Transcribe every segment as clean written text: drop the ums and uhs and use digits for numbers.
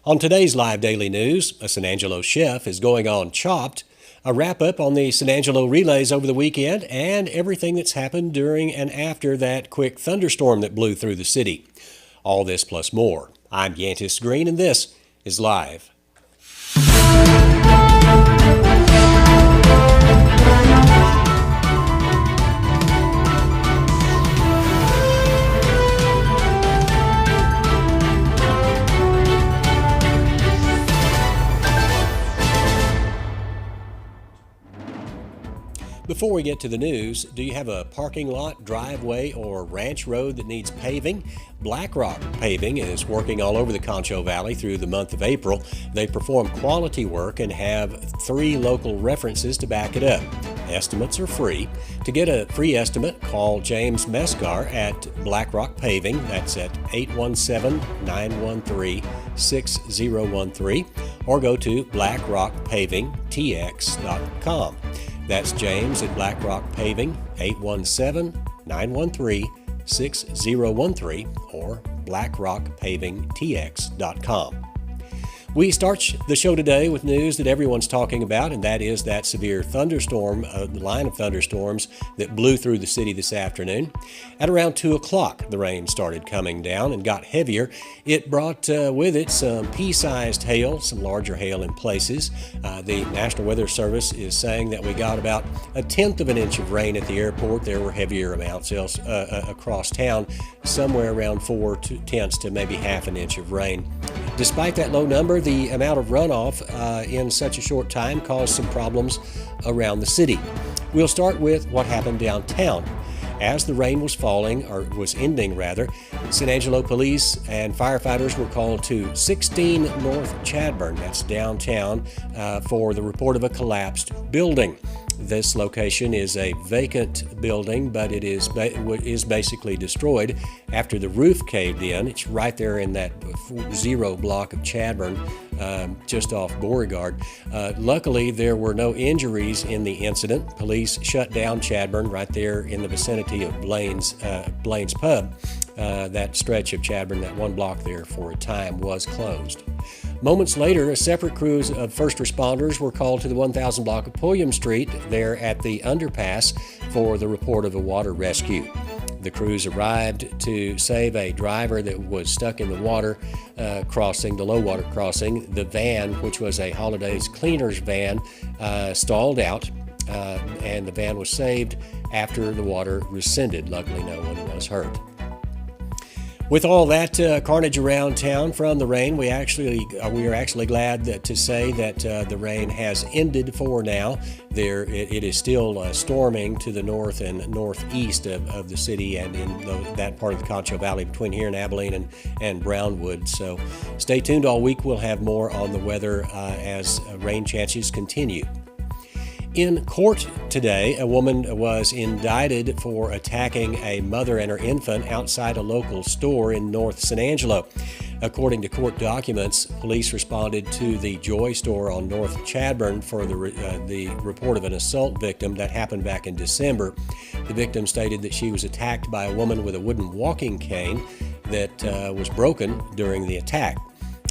On today's live daily news, a San Angelo chef is going on Chopped, a wrap-up on the San Angelo relays over the weekend, and everything that's happened during and after that quick thunderstorm that blew through the city. All this plus more. I'm Yantis Green, and this is Live. Before we get to the news, do you have a parking lot, driveway, or ranch road that needs paving? BlackRock Paving is working all over the Concho Valley through the month of April. They perform quality work and have 3 local references to back it up. Estimates are free. To get a free estimate, call James Mescar at BlackRock Paving. That's at 817-913-6013, or go to blackrockpavingtx.com. That's James at BlackRock Paving, 817-913-6013, or blackrockpavingtx.com. We start the show today with news that everyone's talking about, and that is that severe thunderstorm, the line of thunderstorms that blew through the city this afternoon. At around 2 o'clock, the rain started coming down and got heavier. It brought with it some pea-sized hail, some larger hail in places. The National Weather Service is saying that we got about 1/10 of an inch of rain at the airport. There were heavier amounts else across town, somewhere around 4/10 to maybe half an inch of rain. Despite that low number, the amount of runoff in such a short time caused some problems around the city. We'll start with what happened downtown. As the rain was falling, or was ending rather, San Angelo police and firefighters were called to 16 North Chadbourn, that's downtown, for the report of a collapsed building. This location is a vacant building, but it is basically destroyed after the roof caved in. It's right there in that 0 block of Chadbourn, just off Beauregard. Luckily, there were no injuries in the incident. Police shut down Chadbourn right there in the vicinity of Blaine's Pub. That stretch of Chadbourn, that 1 block there, for a time was closed. Moments later, a separate crew of first responders were called to the 1000 block of Pulliam Street there at the underpass for the report of a water rescue. The crews arrived to save a driver that was stuck in the water crossing, the low water crossing. The van, which was a Holidays Cleaners van, stalled out, and the van was saved after the water receded. Luckily, no one was hurt. With all that carnage around town from the rain, we are actually glad to say that the rain has ended for now. It is still storming to the north and northeast of the city and in that part of the Concho Valley between here and Abilene and Brownwood. So stay tuned all week. We'll have more on the weather as rain chances continue. In court today, a woman was indicted for attacking a mother and her infant outside a local store in North San Angelo. According to court documents, police responded to the Joy store on North Chadbourn for the report of an assault victim that happened back in December. The victim stated that she was attacked by a woman with a wooden walking cane that was broken during the attack.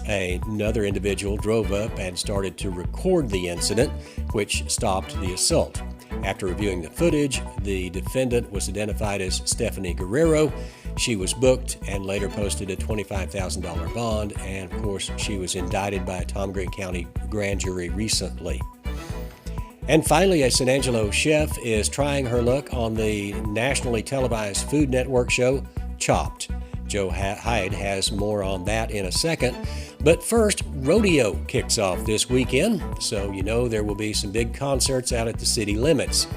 Another individual drove up and started to record the incident, which stopped the assault. After reviewing the footage, the defendant was identified as Stephanie Guerrero. She was booked and later posted a $25,000 bond, and of course she was indicted by a Tom Green County grand jury recently. And finally, a San Angelo chef is trying her luck on the nationally televised Food Network show, Chopped. Joe Hyde has more on that in a second. But first, rodeo kicks off this weekend, so you know there will be some big concerts out at the city limits.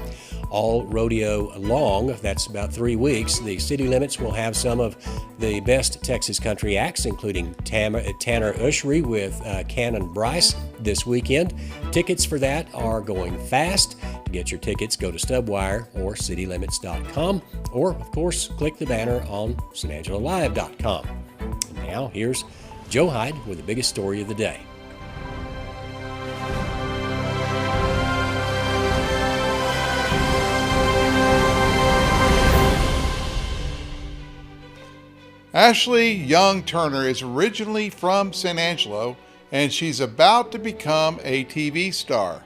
All rodeo long, that's about 3 weeks, the city limits will have some of the best Texas country acts, including Tanner Ushery with Cannon Bryce this weekend. Tickets for that are going fast. To get your tickets, go to Stubwire or citylimits.com, or, of course, click the banner on sanangelolive.com. And now, here's Joe Hyde with the biggest story of the day. Ashley Young Turner is originally from San Angelo and she's about to become a TV star.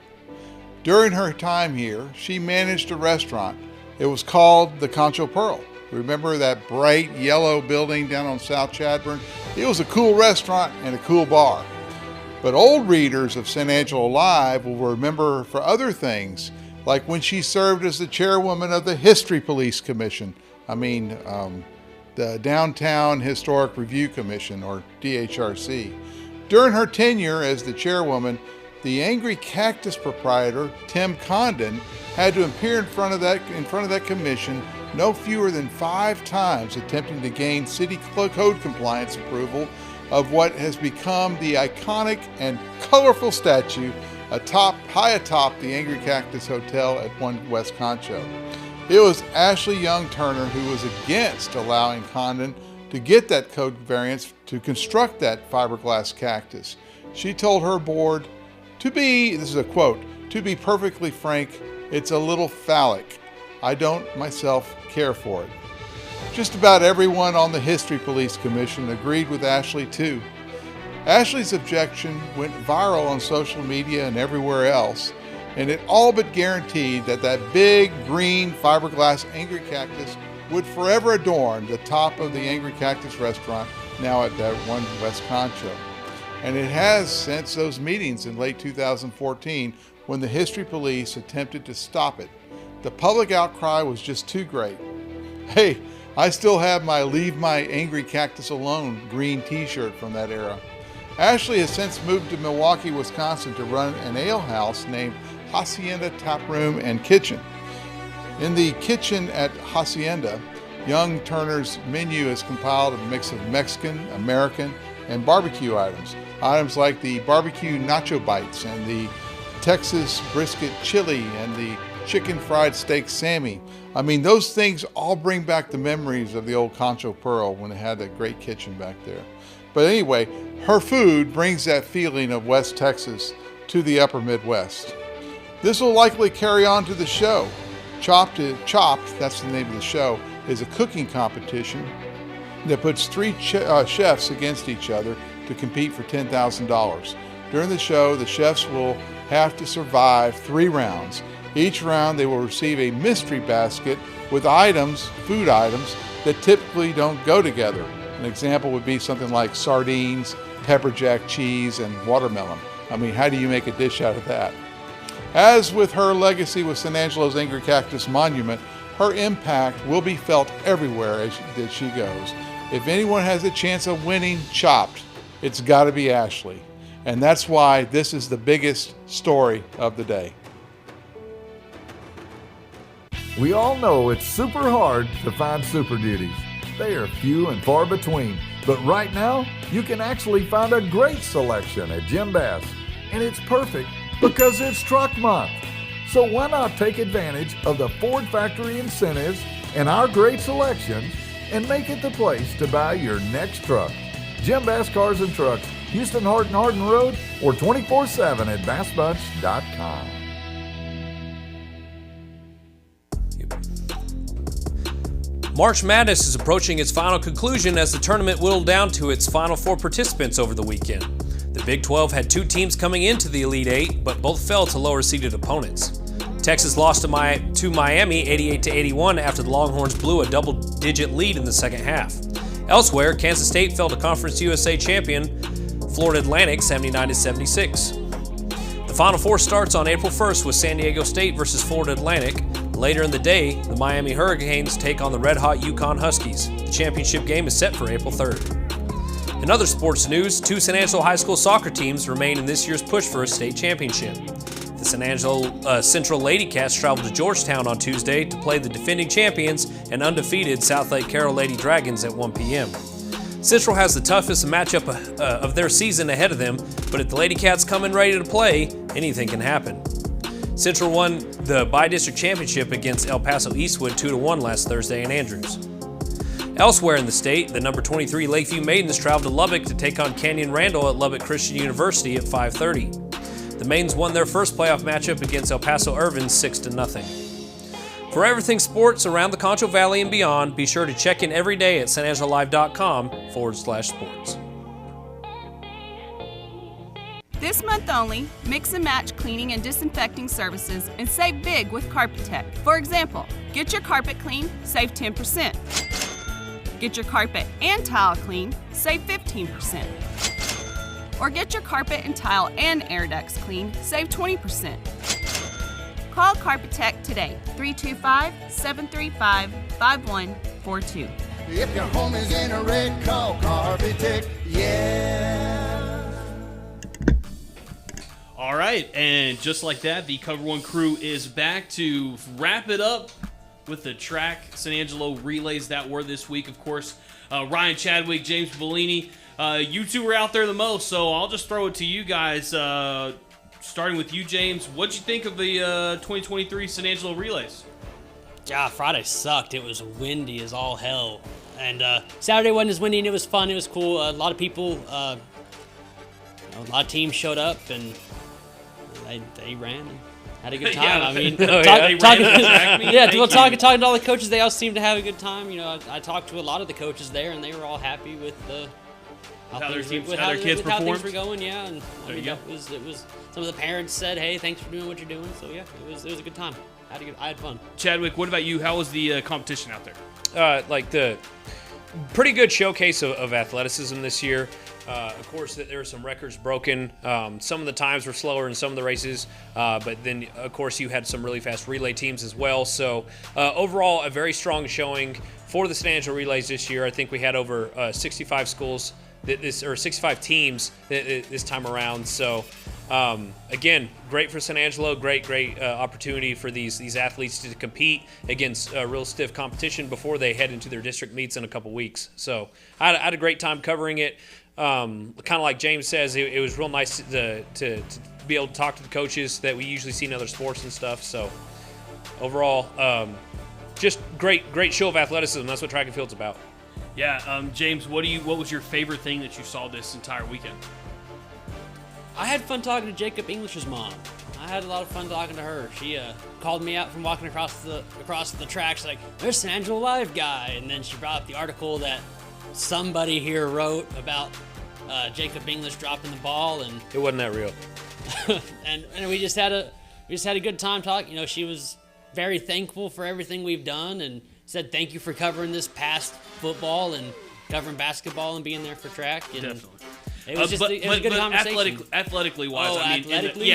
During her time here, she managed a restaurant. It was called the Concho Pearl. Remember that bright yellow building down on South Chadbourn? It was a cool restaurant and a cool bar. But old readers of San Angelo Live will remember her for other things, like when she served as the chairwoman of the History Police Commission. The Downtown Historic Review Commission, or DHRC. During her tenure as the chairwoman, the angry cactus proprietor, Tim Condon, had to appear in front of that commission no fewer than 5 times, attempting to gain city code compliance approval of what has become the iconic and colorful statue high atop the Angry Cactus Hotel at 1 West Concho. It was Ashley Young Turner who was against allowing Condon to get that code variance to construct that fiberglass cactus. She told her board, this is a quote, "To be perfectly frank, it's a little phallic. I don't myself care for it." Just about everyone on the History Police Commission agreed with Ashley too. Ashley's objection went viral on social media and everywhere else, and it all but guaranteed that big green fiberglass Angry Cactus would forever adorn the top of the Angry Cactus restaurant now at that 1 West Concho. And it has since those meetings in late 2014 when the History Police attempted to stop it. The public outcry was just too great. Hey, I still have my "Leave My Angry Cactus Alone" green t-shirt from that era. Ashley has since moved to Milwaukee, Wisconsin to run an ale house named Hacienda Tap Room and Kitchen. In the kitchen at Hacienda, Young Turner's menu is compiled of a mix of Mexican, American, and barbecue items. Items like the barbecue nacho bites and the Texas brisket chili and the chicken fried steak Sammy. Those things all bring back the memories of the old Concho Pearl when it had that great kitchen back there. But anyway, her food brings that feeling of West Texas to the upper Midwest. This will likely carry on to the show. Chopped, that's the name of the show, is a cooking competition that puts 3 chefs against each other to compete for $10,000. During the show, the chefs will have to survive 3 rounds. Each round, they will receive a mystery basket with food items, that typically don't go together. An example would be something like sardines, pepper jack cheese, and watermelon. How do you make a dish out of that? As with her legacy with San Angelo's Angry Cactus Monument, her impact will be felt everywhere as she goes. If anyone has a chance of winning Chopped, it's got to be Ashley. And that's why this is the biggest story of the day. We all know it's super hard to find Super Duties. They are few and far between. But right now, you can actually find a great selection at Jim Bass. And it's perfect because it's Truck Month. So why not take advantage of the Ford Factory incentives and our great selections and make it the place to buy your next truck. Jim Bass Cars and Trucks, Houston Hardin Road, or 24/7 at bassbunch.com. March Madness is approaching its final conclusion as the tournament whittled down to its final 4 participants over the weekend. The Big 12 had 2 teams coming into the Elite 8, but both fell to lower-seeded opponents. Texas lost to Miami 88-81 after the Longhorns blew a double-digit lead in the second half. Elsewhere, Kansas State fell to Conference USA champion Florida Atlantic 79-76. The Final Four starts on April 1st with San Diego State versus Florida Atlantic. Later in the day, the Miami Hurricanes take on the red-hot UConn Huskies. The championship game is set for April 3rd. In other sports news, 2 San Angelo high school soccer teams remain in this year's push for a state championship. The San Angelo Central Lady Cats traveled to Georgetown on Tuesday to play the defending champions and undefeated South Lake Carroll Lady Dragons at 1 p.m. Central has the toughest matchup of their season ahead of them, but if the Lady Cats come in ready to play, anything can happen. Central won the bi-district championship against El Paso Eastwood 2-1 last Thursday in Andrews. Elsewhere in the state, the number 23 Lakeview Maidens traveled to Lubbock to take on Canyon Randall at Lubbock Christian University at 5:30. The Maidens won their first playoff matchup against El Paso Irvin 6-0. For everything sports around the Concho Valley and beyond, be sure to check in every day at sanangelolive.com/sports. This month only, mix and match cleaning and disinfecting services and save big with Carpet Tech. For example, get your carpet clean, save 10%. Get your carpet and tile clean, save 15%. Or get your carpet and tile and air ducts clean, save 20%. Call Carpet Tech today, 325-735-5142. If your home is in a wreck, call Carpet Tech, yeah. All right, and just like that, the Cover One crew is back to wrap it up with the track San Angelo relays that were this week. Of course, Ryan Chadwick, James Bellini, you two were out there the most, so I'll just throw it to you guys. Starting with you, James, what'd you think of the 2023 San Angelo relays? Yeah, Friday sucked. It was windy as all hell. And Saturday wasn't as windy, and it was fun. It was cool. A lot of people, a lot of teams showed up, and they ran and had a good time. Yeah. I mean, talking talking to all the coaches, they all seemed to have a good time. You know, I talked to a lot of the coaches there, and they were all happy with how their kids performed. Were going. Yeah, and There you go. It was. Some of the parents said, "Hey, thanks for doing what you're doing." So yeah, it was a good time. I had fun. Chadwick, what about you? How was the competition out there? Like the pretty good showcase of athleticism this year. Of course, there were some records broken. Some of the times were slower in some of the races, but then, of course, you had some really fast relay teams as well. So overall, a very strong showing for the San Angelo relays this year. I think we had over 65 schools, 65 teams this time around. So again, great for San Angelo. Great opportunity for these athletes to compete against real stiff competition before they head into their district meets in a couple weeks. So I had a great time covering it. Kind of like James says, it was real nice to be able to talk to the coaches that we usually see in other sports and stuff. So overall, just great show of athleticism. That's what track and field's about. Yeah, James, what was your favorite thing that you saw this entire weekend? I had fun talking to Jacob English's mom. I had a lot of fun talking to her. She called me out from walking across the tracks like, "There's San Angelo Live guy," and then she brought up the article that somebody here wrote about Jacob English dropping the ball, and It wasn't that real. and we just had a good time talking. You know, she was very thankful for everything we've done, and said thank you for covering this past football and covering basketball and being there for track. And Definitely. It was a good conversation. Athletically wise, athletically?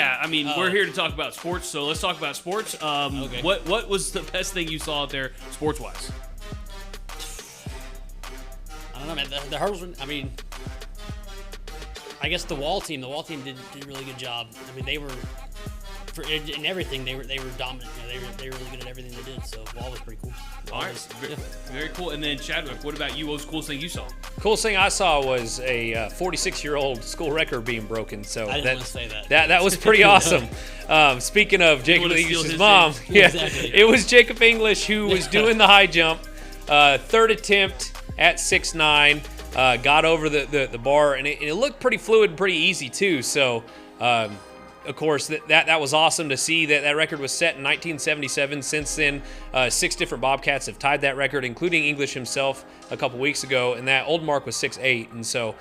We're here to talk about sports, so let's talk about sports. Okay. What was the best thing you saw out there sports wise? I don't know, man. The hurdles were, I guess the wall team did a really good job. I mean, they were in everything. They were dominant. You know, they were really good at everything they did. So wall was pretty cool. All right, very cool. And then Chadwick, what about you? What was the coolest thing you saw? Coolest thing I saw was a 46-year-old school record being broken. So I didn't want to say that. That was pretty awesome. Speaking of Jacob English's mom, Exactly. It was Jacob English who was doing the high jump, third attempt at 6'9", got over the bar, and it looked pretty fluid and pretty easy too. So. Of course, that was awesome to see. That record was set in 1977. Since then, 6 different Bobcats have tied that record, including English himself a couple weeks ago, and that old mark was 6'8". And so,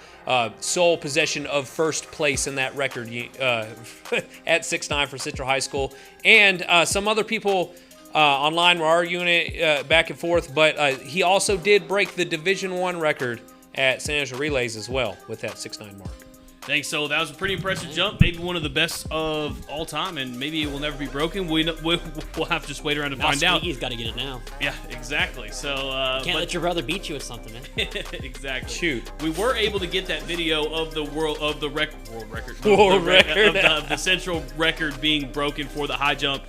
sole possession of first place in that record at 6'9" for Central High School. And some other people online were arguing it back and forth, but he also did break the Division I record at San Angelo Relays as well with that 6'9" mark. Thanks. So that was a pretty impressive jump, maybe one of the best of all time, and maybe it will never be broken. We'll have to just wait around to find out. He's got to get it now. Yeah, exactly. So can't let your brother beat you with something, man. Exactly. Shoot. We were able to get that video of the world record of the central record being broken for the high jump.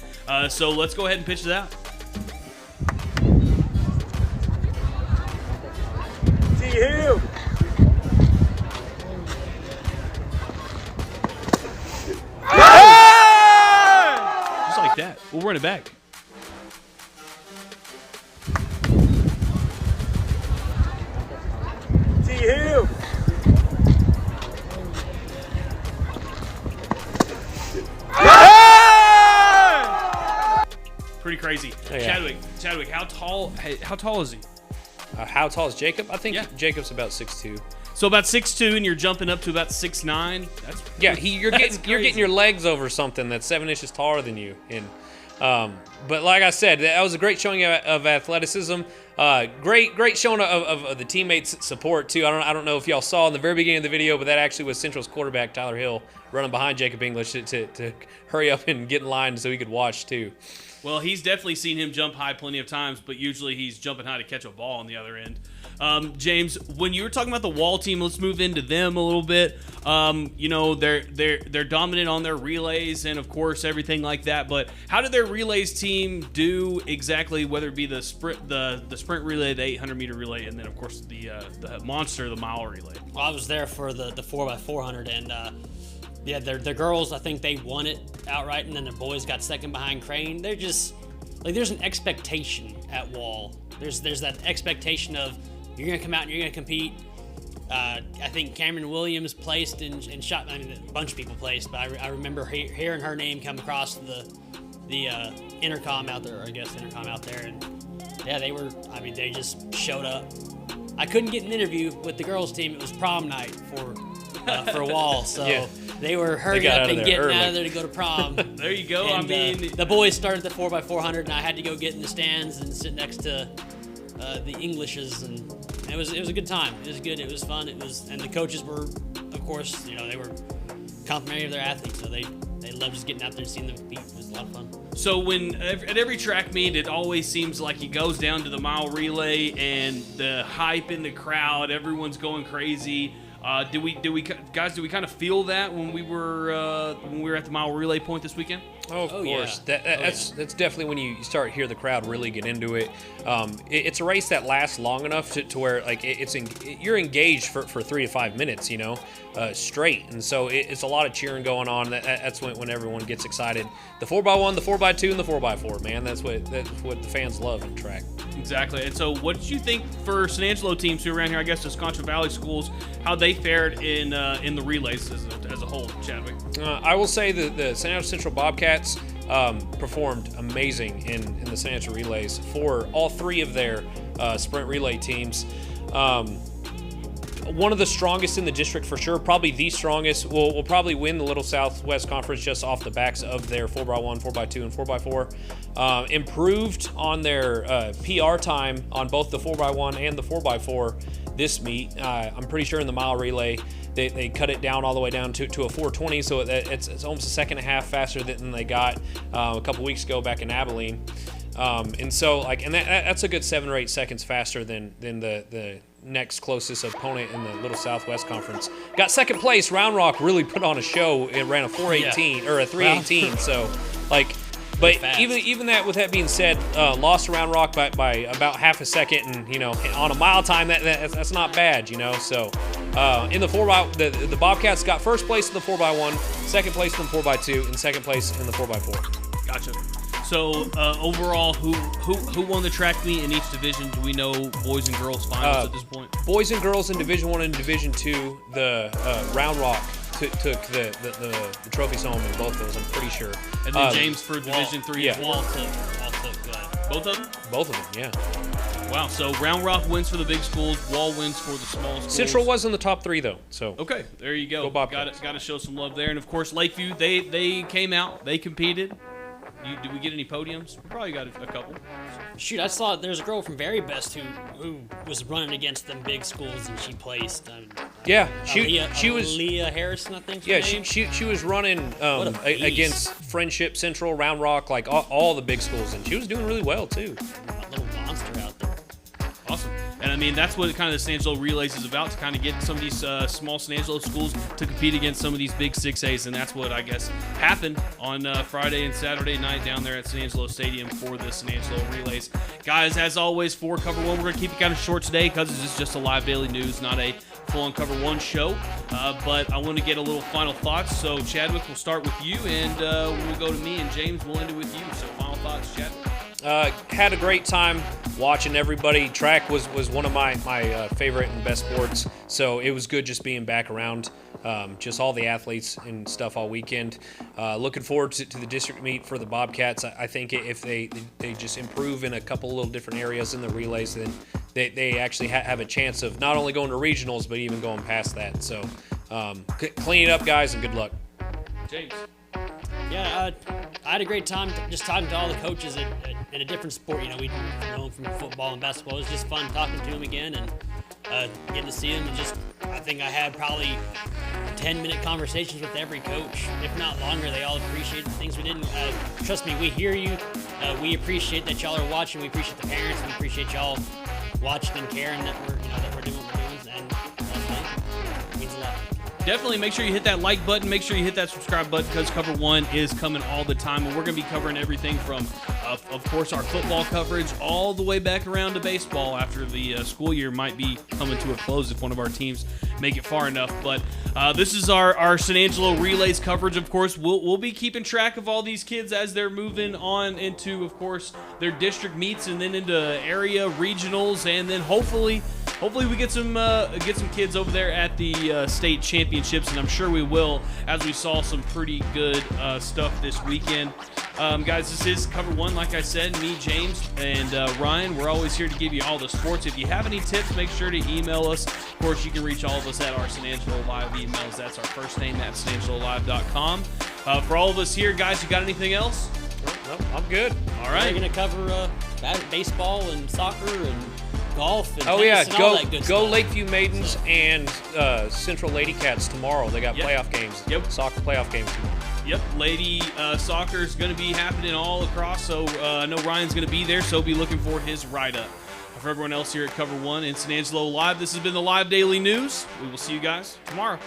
So let's go ahead and pitch it out. See you. Just like that. We'll run it back. See you. Pretty crazy. Oh, yeah. Chadwick, how tall is he? How tall is Jacob? I think Yeah. Jacob's about 6'2". So about 6'2", and you're jumping up to about 6'9". That's you're getting your legs over something that's 7 inches taller than you. And but like I said, that was a great showing of athleticism. Great showing of the teammates' support too. I don't know if y'all saw in the very beginning of the video, but that actually was Central's quarterback Tyler Hill running behind Jacob English to hurry up and get in line so he could watch too. Well, he's definitely seen him jump high plenty of times, but usually he's jumping high to catch a ball on the other end. James, when you were talking about the Wall team, let's move into them a little bit. They're dominant on their relays and of course everything like that. But how did their relays team do exactly? Whether it be the sprint relay, the 800-meter relay, and then of course the monster, the mile relay. Well, I was there for the 4x400 and. Yeah, the girls, I think they won it outright, and then the boys got second behind Crane. They're just, like, there's an expectation at Wall. There's that expectation of you're going to come out and you're going to compete. I think Cameron Williams placed and shot, I mean, a bunch of people placed, but I remember hearing her name come across the intercom out there, or I guess intercom out there, and yeah, they just showed up. I couldn't get an interview with the girls team. It was prom night for Wall, so... Yeah. They were hurrying up and getting out of there to go to prom. There you go. And, the boys started the 4x400, and I had to go get in the stands and sit next to the Englishes, and it was a good time. It was good. It was fun. And the coaches were, of course, they were complimentary of their athletes, so they loved just getting out there and seeing them compete. It was a lot of fun. So when at every track meet, it always seems like it goes down to the mile relay and the hype in the crowd. Everyone's going crazy. Do we kind of feel that when we were at the mile relay point this weekend? Oh, of course. Yeah. That's definitely when you start to hear the crowd really get into it. It's a race that lasts long enough to where like you're engaged for 3 to 5 minutes, straight, and so it's a lot of cheering going on. That's when everyone gets excited. The 4x1, the 4x2, and the 4x4, man. That's what the fans love in track. Exactly. And so, what did you think for San Angelo teams who are around here? I guess the Contra Valley schools, how they fared in the relays as a whole, Chadwick? I will say the San Angelo Central Bobcats performed amazing in the San Angelo relays for all 3 of their sprint relay teams. One of the strongest in the district for sure, probably the strongest. Will probably win the Little Southwest Conference just off the backs of their 4x1, 4x2, and 4x4. Improved on their PR time on both the 4x1 and the 4x4 this meet. I'm pretty sure in the mile relay they cut it down all the way down to a 4:20, so it's almost a second and a half faster than they got a couple weeks ago back in Abilene. And so that's a good 7 or 8 seconds faster than the next closest opponent in the Little Southwest Conference. Got second place. Round Rock really put on a show. It ran a 4:18 or a 3:18. So but even that, with that being said, lost to Round Rock by about half a second, and on a mile time that's not bad, So in the 4x, the Bobcats got first place in the 4x1, second place in the 4x2, and second place in the 4x4. Gotcha. So overall, who won the track meet in each division? Do we know boys and girls finals at this point? Boys and girls in Division 1 and Division 2, the Round Rock took the trophies home in both of those, I'm pretty sure. And then James for Division 3 as well. Both of them? Both of them, yeah. Wow, so Round Rock wins for the big schools, Wall wins for the small schools. Central was in the top 3 though, so. Okay, there you go. Got to show some love there. And of course, Lakeview, they came out, they competed. Did we get any podiums? We probably got a couple. Shoot, I saw there's a girl from Very Best who was running against them big schools and she placed. Yeah, she was Leah Harrison, I think. Yeah, she was running against Friendship, Central, Round Rock, like all the big schools, and she was doing really well too. A little monster out there. Awesome. And I mean, that's what kind of the San Angelo Relays is about, to kind of get some of these small San Angelo schools to compete against some of these big 6As, and that's what I guess happened on Friday and Saturday night down there at San Angelo Stadium for the San Angelo Relays. Guys, as always, for Cover 1, we're going to keep it kind of short today because this is just a live daily news, not a full-on Cover 1 show, but I want to get a little final thoughts. So, Chadwick, we'll start with you, and we'll go to me, and James, we'll end it with you. So, final thoughts, Chadwick. Had a great time watching everybody. Track was one of my favorite and best sports, so it was good just being back around just all the athletes and stuff all weekend. Looking forward to the district meet for the Bobcats. I think if they just improve in a couple little different areas in the relays, then they actually have a chance of not only going to regionals but even going past that. So clean it up, guys, and good luck. James. Yeah, I had a great time just talking to all the coaches in a different sport. You know, we know them from football and basketball. It was just fun talking to them again and getting to see them. And just, I think I had probably 10-minute conversations with every coach, if not longer. They all appreciate the things we did. Trust me, we hear you. We appreciate that y'all are watching. We appreciate the parents. We appreciate y'all watching and caring that we're doing what we're doing. And it means a lot. Definitely make sure you hit that like button. Make sure you hit that subscribe button because Cover One is coming all the time. And we're going to be covering everything from, of course, our football coverage all the way back around to baseball after the school year might be coming to a close if one of our teams make it far enough. But this is our San Angelo Relays coverage. Of course, we'll be keeping track of all these kids as they're moving on into, of course, their district meets and then into area regionals. And then hopefully we get some kids over there at the state championships, and I'm sure we will, as we saw some pretty good stuff this weekend. Guys, this is Cover One, like I said. Me, James, and Ryan. We're always here to give you all the sports. If you have any tips, make sure to email us. Of course, you can reach all of us at our San Angelo Live emails. That's our first name at sanangelolive.com. For all of us here, guys, you got anything else? No, I'm good. All right. We're going to cover baseball and soccer and golf and Oh tennis yeah, and all that good go stuff. Lakeview Maidens and Central Lady Cats tomorrow. They got playoff games. Yep. Soccer playoff games tomorrow. Yep, lady soccer is going to be happening all across, so I know Ryan's going to be there, so be looking for his write-up. For everyone else here at Cover One in San Angelo Live, this has been the Live Daily News. We will see you guys tomorrow.